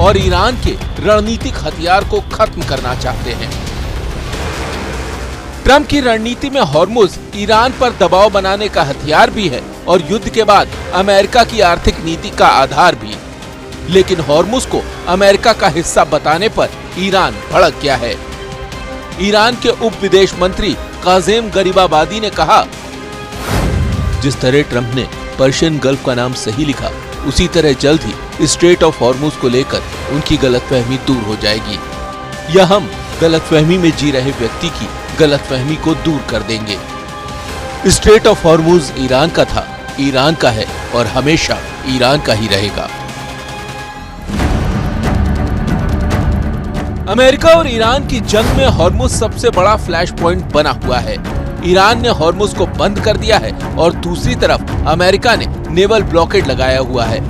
और ईरान के रणनीतिक हथियार को खत्म करना चाहते हैं। ट्रंप की रणनीति में हॉर्मुज ईरान पर दबाव बनाने का हथियार भी है और युद्ध के बाद अमेरिका की आर्थिक नीति का आधार भी। लेकिन हॉर्मुज को अमेरिका का हिस्सा बताने पर ईरान भड़क गया है। ईरान के उप विदेश मंत्री काज़ेम गरीबाबादी ने कहा, जिस तरह ट्रंप ने पर्शियन गल्फ का नाम सही लिखा, उसी तरह जल्द ही स्ट्रेट ऑफ हॉर्मुज को लेकर उनकी गलतफहमी दूर हो जाएगी। या हम गलतफहमी में जी रहे व्यक्ति की गलतफहमी को दूर कर देंगे। स्ट्रेट ऑफ हॉर्मुज ईरान का था, ईरान का है और हमेशा ईरान का ही रहेगा। अमेरिका और ईरान की जंग में हॉर्मुज सबसे बड़ा फ्लैश पॉइंट बना हुआ है। ईरान ने हॉर्मुज को बंद कर दिया है और दूसरी तरफ अमेरिका ने नेवल ब्लॉकेड लगाया हुआ है।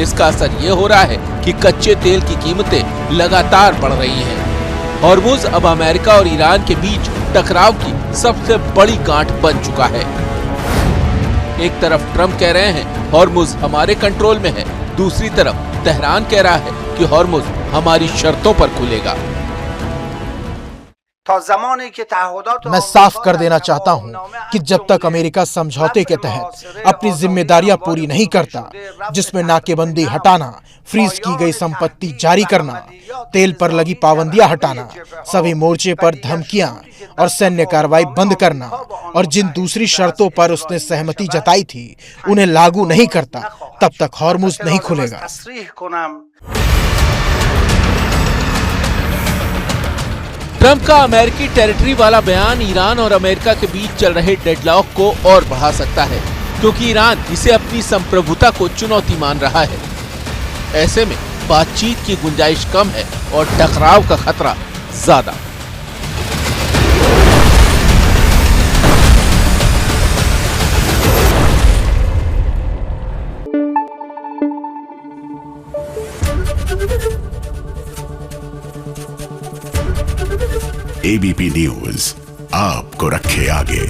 इसका असर ये हो रहा है कि कच्चे तेल की कीमतें लगातार बढ़ रही हैं। हॉर्मुज अब अमेरिका और ईरान के बीच टकराव की सबसे बड़ी गांठ बन चुका है। एक तरफ ट्रंप कह रहे हैं हॉर्मुज हमारे कंट्रोल में है, दूसरी तरफ तेहरान कह रहा है कि हॉर्मुज हमारी शर्तों पर खुलेगा। मैं साफ कर देना चाहता हूं कि जब तक अमेरिका समझौते के तहत अपनी जिम्मेदारियां पूरी नहीं करता, जिसमें नाकेबंदी हटाना, फ्रीज की गई संपत्ति जारी करना, तेल पर लगी पाबंदियां हटाना, सभी मोर्चे पर धमकियां और सैन्य कार्रवाई बंद करना और जिन दूसरी शर्तों पर उसने सहमति जताई थी उन्हें लागू नहीं करता, तब तक हॉर्मुज नहीं खुलेगा। ट्रंप का अमेरिकी टेरिटरी वाला बयान ईरान और अमेरिका के बीच चल रहे डेडलॉक को और बढ़ा सकता है, क्योंकि ईरान इसे अपनी संप्रभुता को चुनौती मान रहा है। ऐसे में बातचीत की गुंजाइश कम है और टकराव का खतरा ज्यादा। एबीपी न्यूज आपको रखे आगे।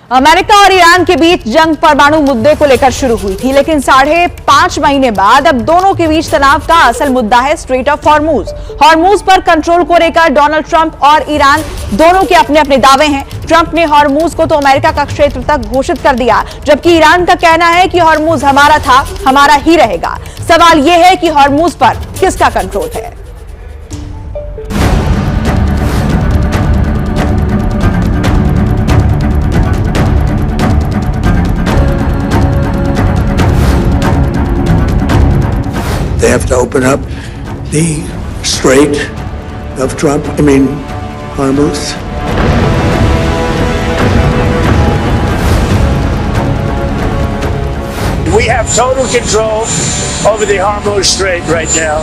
अमेरिका और ईरान के बीच जंग परमाणु मुद्दे को लेकर शुरू हुई थी, लेकिन 5.5 महीने बाद अब दोनों के बीच तनाव का असल मुद्दा है स्ट्रेट ऑफ हॉर्मुज। हॉर्मुज पर कंट्रोल को लेकर डोनाल्ड ट्रंप और ईरान दोनों के अपने अपने दावे हैं। ट्रंप ने हॉर्मुज को तो अमेरिका का क्षेत्र तक घोषित कर दिया, जबकि ईरान का कहना है कि हॉर्मुज हमारा था, हमारा ही रहेगा। सवाल यह है कि हॉर्मुज पर किसका कंट्रोल है। They have to open up the Strait of Hormuz. We have total control over the Hormuz Strait right now.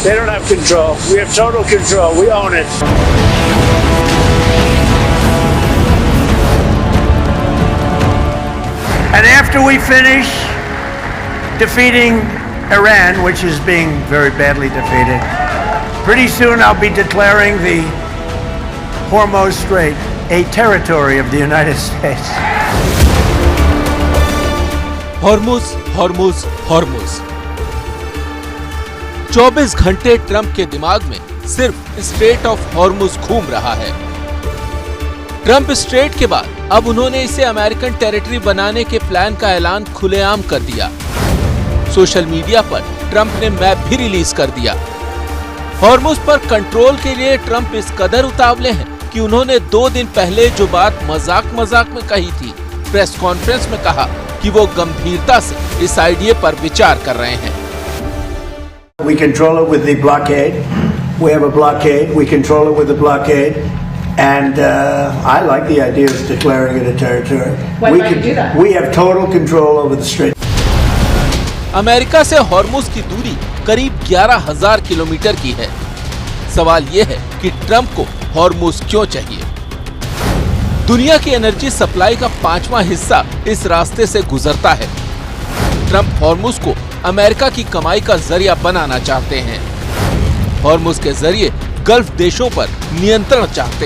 They don't have control. We have total control. We own it. And after we finish defeating Iran, which is being very badly defeated, pretty soon I'll be declaring the Hormuz Strait a territory of the United States. Hormuz, Hormuz, Hormuz. 24 घंटे Trump के दिमाग में सिर्फ straight of Hormuz घूम रहा है। Trump straight के बाद अब उन्होंने इसे अमेरिकन टेरिटरी बनाने के प्लान का ऐलान खुलेआम कर दिया। सोशल मीडिया पर ट्रंप ने मैप भी रिलीज कर दिया। हॉर्मुज पर कंट्रोल के लिए ट्रंप इस कदर उतावले हैं कि उन्होंने 2 दिन पहले जो बात मजाक में कही थी, प्रेस कॉन्फ्रेंस में कहा कि वो गंभीरता से इस आइडिया पर विचार कर रहे हैं। We control it with the blockade. We have a blockade. We control it with the blockade. And I like the idea of declaring it a territory. When might you do that? We have total control over the strait. America से Hormuz की दूरी करीब 11,000 kilometre की है। सवाल यह है कि ट्रंप को हॉर्मुज क्यों चाहिए? दुनिया की एनर्जी सप्लाई का 5वां हिस्सा इस रास्ते से गुजरता है। ट्रंप हॉर्मुज को अमेरिका की कमाई का जरिया बनाना चाहते हैं। हॉर्मुज के जरिए गल्फ देशों पर नियंत्रण चाहते हैं।